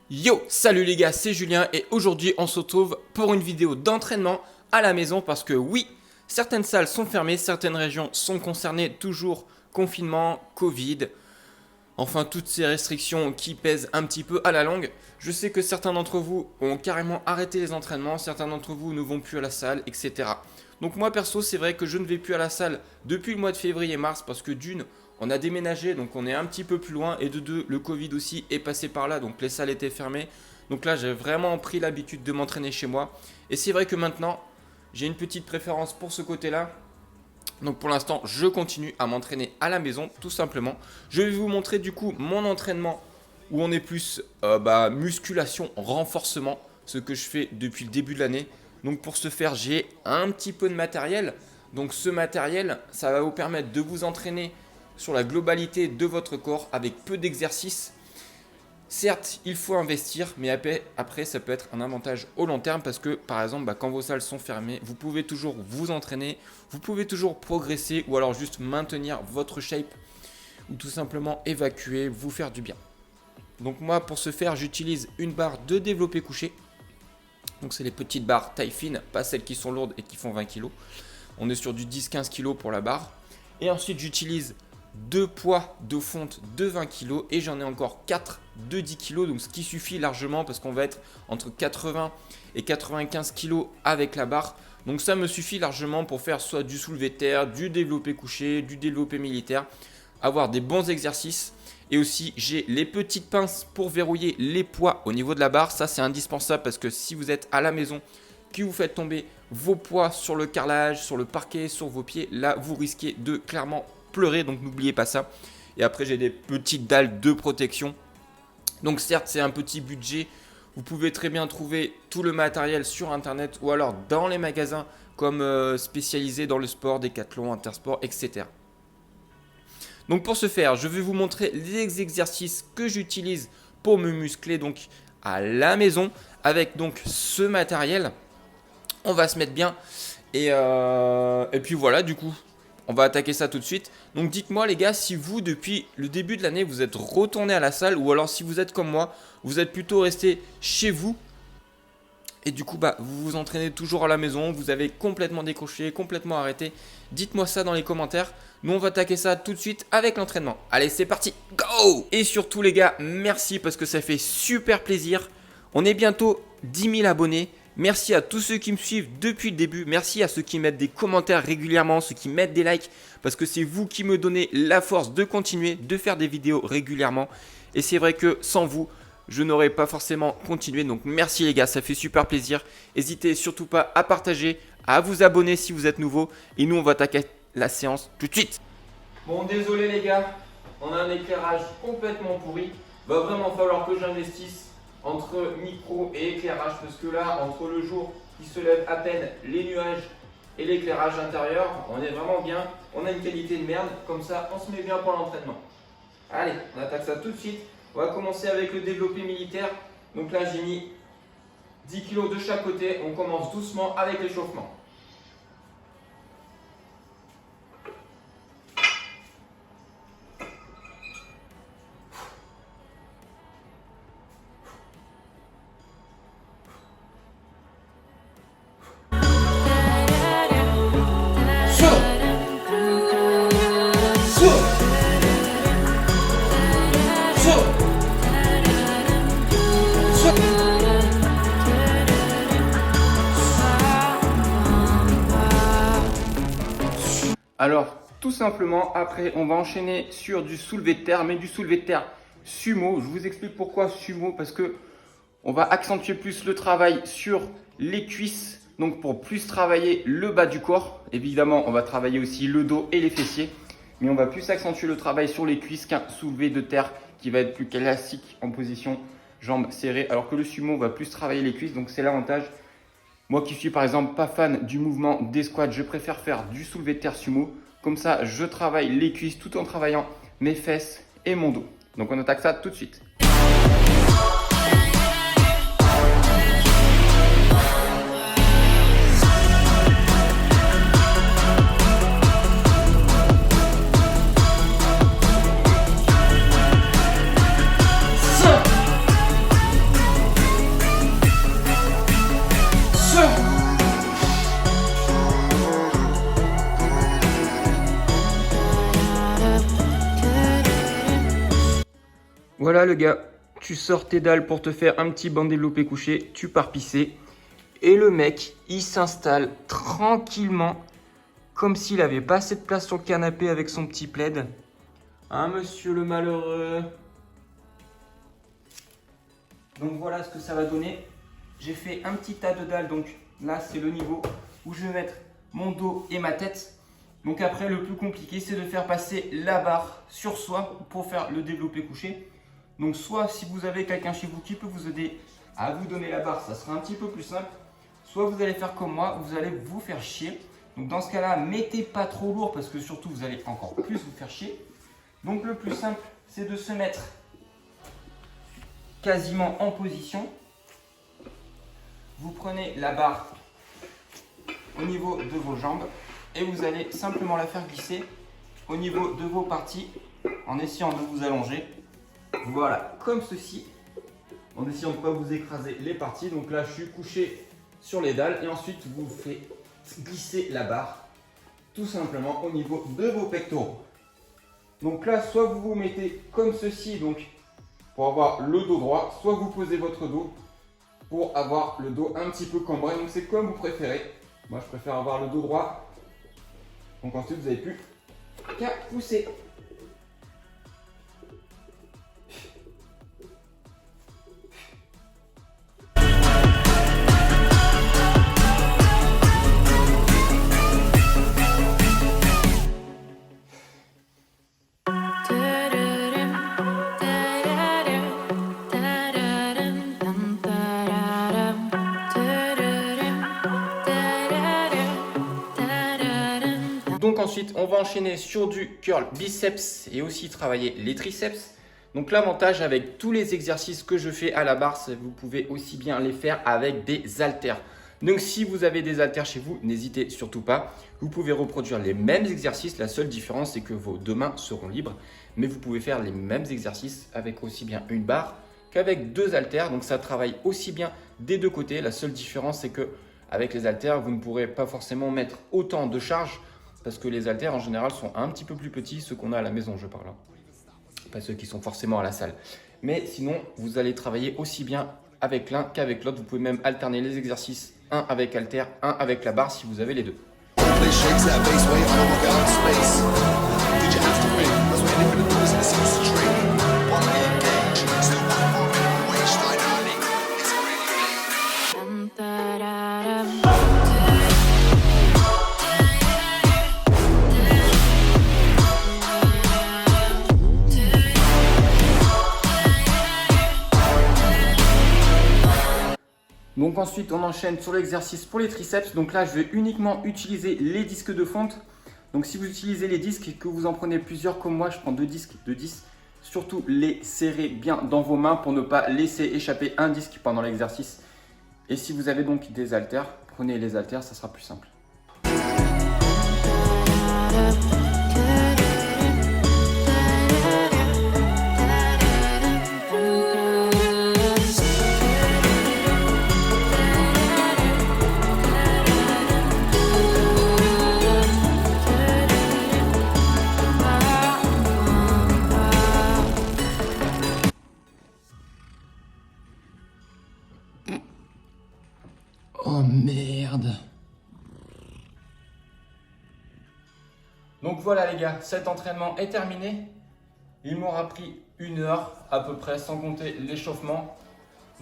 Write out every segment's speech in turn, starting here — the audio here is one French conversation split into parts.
Yo, salut les gars, c'est Julien et aujourd'hui on se retrouve pour une vidéo d'entraînement à la maison parce que oui, certaines salles sont fermées, certaines régions sont concernées, toujours confinement, Covid, enfin toutes ces restrictions qui pèsent un petit peu à la longue. Je sais que certains d'entre vous ont carrément arrêté les entraînements, certains d'entre vous ne vont plus à la salle, etc. Donc moi perso, c'est vrai que je ne vais plus à la salle depuis le mois de février-mars parce que d'une, on a déménagé, donc on est un petit peu plus loin. Et de deux, le Covid aussi est passé par là, donc les salles étaient fermées. Donc là, j'ai vraiment pris l'habitude de m'entraîner chez moi. Et c'est vrai que maintenant, j'ai une petite préférence pour ce côté-là. Donc pour l'instant, je continue à m'entraîner à la maison, tout simplement. Je vais vous montrer du coup mon entraînement où on est plus musculation, renforcement, ce que je fais depuis le début de l'année. Donc pour ce faire, j'ai un petit peu de matériel. Donc ce matériel, ça va vous permettre de vous entraîner sur la globalité de votre corps avec peu d'exercices. Certes, il faut investir, mais après, ça peut être un avantage au long terme parce que, par exemple, quand vos salles sont fermées, vous pouvez toujours vous entraîner, vous pouvez toujours progresser ou alors juste maintenir votre shape ou tout simplement évacuer, vous faire du bien. Donc moi, pour ce faire, j'utilise une barre de développé couché. Donc c'est les petites barres taille fine, pas celles qui sont lourdes et qui font 20 kg. On est sur du 10-15 kg pour la barre. Et ensuite, j'utilise deux poids de fonte de 20 kg et j'en ai encore 4 de 10 kg, donc ce qui suffit largement parce qu'on va être entre 80 et 95 kg avec la barre. Donc ça me suffit largement pour faire soit du soulevé de terre, du développé couché, du développé militaire, avoir des bons exercices. Et aussi j'ai les petites pinces pour verrouiller les poids au niveau de la barre. Ça c'est indispensable parce que si vous êtes à la maison, que vous faites tomber vos poids sur le carrelage, sur le parquet, sur vos pieds, là vous risquez de clairement pleurer, donc n'oubliez pas ça. Et après j'ai des petites dalles de protection. Donc certes c'est un petit budget, vous pouvez très bien trouver tout le matériel sur internet ou alors dans les magasins comme spécialisés dans le sport, Decathlon, Intersport, etc. Donc pour ce faire, je vais vous montrer les exercices que j'utilise pour me muscler donc à la maison avec donc ce matériel. On va se mettre bien et puis voilà, du coup on va attaquer ça tout de suite. Donc dites-moi les gars, si vous depuis le début de l'année vous êtes retourné à la salle ou alors si vous êtes comme moi, vous êtes plutôt resté chez vous et du coup vous vous entraînez toujours à la maison, vous avez complètement décroché, complètement arrêté. Dites-moi ça dans les commentaires. Nous on va attaquer ça tout de suite avec l'entraînement. Allez c'est parti, go! Et surtout les gars, merci parce que ça fait super plaisir. On est bientôt 10 000 abonnés. Merci à tous ceux qui me suivent depuis le début. Merci à ceux qui mettent des commentaires régulièrement, ceux qui mettent des likes. Parce que c'est vous qui me donnez la force de continuer, de faire des vidéos régulièrement. Et c'est vrai que sans vous, je n'aurais pas forcément continué. Donc merci les gars, ça fait super plaisir. N'hésitez surtout pas à partager, à vous abonner si vous êtes nouveau. Et nous, on va attaquer la séance tout de suite. Bon, désolé les gars, on a un éclairage complètement pourri. Va vraiment falloir que j'investisse entre micro et éclairage parce que là, entre le jour qui se lève à peine, les nuages et l'éclairage intérieur, on est vraiment bien. On a une qualité de merde, comme ça on se met bien pour l'entraînement. Allez, on attaque ça tout de suite. On va commencer avec le développé militaire. Donc là, j'ai mis 10 kg de chaque côté. On commence doucement avec l'échauffement. Alors, tout simplement, après, on va enchaîner sur du soulevé de terre, mais du soulevé de terre sumo. Je vous explique pourquoi sumo, parce que on va accentuer plus le travail sur les cuisses, donc pour plus travailler le bas du corps. Évidemment, on va travailler aussi le dos et les fessiers, mais on va plus accentuer le travail sur les cuisses qu'un soulevé de terre qui va être plus classique en position jambes serrées, alors que le sumo va plus travailler les cuisses, donc c'est l'avantage. Moi qui suis par exemple pas fan du mouvement des squats, je préfère faire du soulevé de terre sumo. Comme ça, je travaille les cuisses tout en travaillant mes fesses et mon dos. Donc on attaque ça tout de suite. le gars, tu sors tes dalles pour te faire un petit banc développé couché, tu pars pisser. Et le mec, il s'installe tranquillement, comme s'il n'avait pas assez de place sur le canapé avec son petit plaid. Hein, monsieur le malheureux? Donc voilà ce que ça va donner. J'ai fait un petit tas de dalles, donc là c'est le niveau où je vais mettre mon dos et ma tête. Donc après, le plus compliqué, c'est de faire passer la barre sur soi pour faire le développé couché. Donc soit si vous avez quelqu'un chez vous qui peut vous aider à vous donner la barre, ça sera un petit peu plus simple. Soit vous allez faire comme moi, vous allez vous faire chier. Donc dans ce cas-là, mettez pas trop lourd parce que surtout vous allez encore plus vous faire chier. Donc le plus simple, c'est de se mettre quasiment en position. Vous prenez la barre au niveau de vos jambes et vous allez simplement la faire glisser au niveau de vos parties en essayant de vous allonger. Voilà, comme ceci, en essayant de ne pas vous écraser les parties. Donc là, je suis couché sur les dalles et ensuite vous faites glisser la barre tout simplement au niveau de vos pectoraux. Donc là, soit vous vous mettez comme ceci, donc pour avoir le dos droit, soit vous posez votre dos pour avoir le dos un petit peu cambré. Donc c'est comme vous préférez. Moi, je préfère avoir le dos droit. Donc ensuite, vous n'avez plus qu'à pousser. Donc ensuite, on va enchaîner sur du curl biceps et aussi travailler les triceps. Donc l'avantage avec tous les exercices que je fais à la barre, c'est que vous pouvez aussi bien les faire avec des haltères. Donc si vous avez des haltères chez vous, n'hésitez surtout pas. Vous pouvez reproduire les mêmes exercices. La seule différence, c'est que vos deux mains seront libres. Mais vous pouvez faire les mêmes exercices avec aussi bien une barre qu'avec deux haltères. Donc ça travaille aussi bien des deux côtés. La seule différence, c'est que avec les haltères, vous ne pourrez pas forcément mettre autant de charge parce que les haltères en général sont un petit peu plus petits, ceux qu'on a à la maison, je parle. Pas ceux qui sont forcément à la salle. Mais sinon, vous allez travailler aussi bien avec l'un qu'avec l'autre. Vous pouvez même alterner les exercices, un avec haltère, un avec la barre si vous avez les deux. Donc ensuite, on enchaîne sur l'exercice pour les triceps. Donc là, je vais uniquement utiliser les disques de fonte. Donc si vous utilisez les disques et que vous en prenez plusieurs comme moi, je prends deux disques de 10. Surtout les serrez bien dans vos mains pour ne pas laisser échapper un disque pendant l'exercice. Et si vous avez donc des haltères, prenez les haltères, ça sera plus simple. Oh merde! Donc voilà les gars, cet entraînement est terminé. Il m'aura pris 1 heure à peu près, sans compter l'échauffement.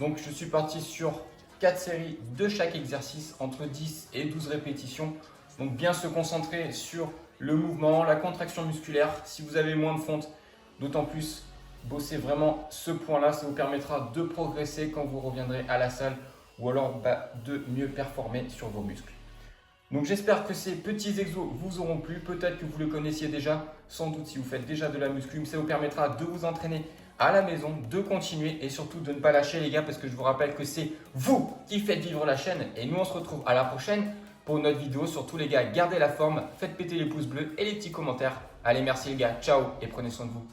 Donc je suis parti sur 4 séries de chaque exercice, entre 10 et 12 répétitions. Donc bien se concentrer sur le mouvement, la contraction musculaire. Si vous avez moins de fonte, d'autant plus bosser vraiment ce point-là. Ça vous permettra de progresser quand vous reviendrez à la salle ou alors de mieux performer sur vos muscles. Donc j'espère que ces petits exos vous auront plu. Peut-être que vous le connaissiez déjà, sans doute si vous faites déjà de la muscu. Ça vous permettra de vous entraîner à la maison, de continuer et surtout de ne pas lâcher les gars, parce que je vous rappelle que c'est vous qui faites vivre la chaîne. Et nous on se retrouve à la prochaine pour une autre vidéo. Surtout les gars, gardez la forme, faites péter les pouces bleus et les petits commentaires. Allez, merci les gars, ciao et prenez soin de vous.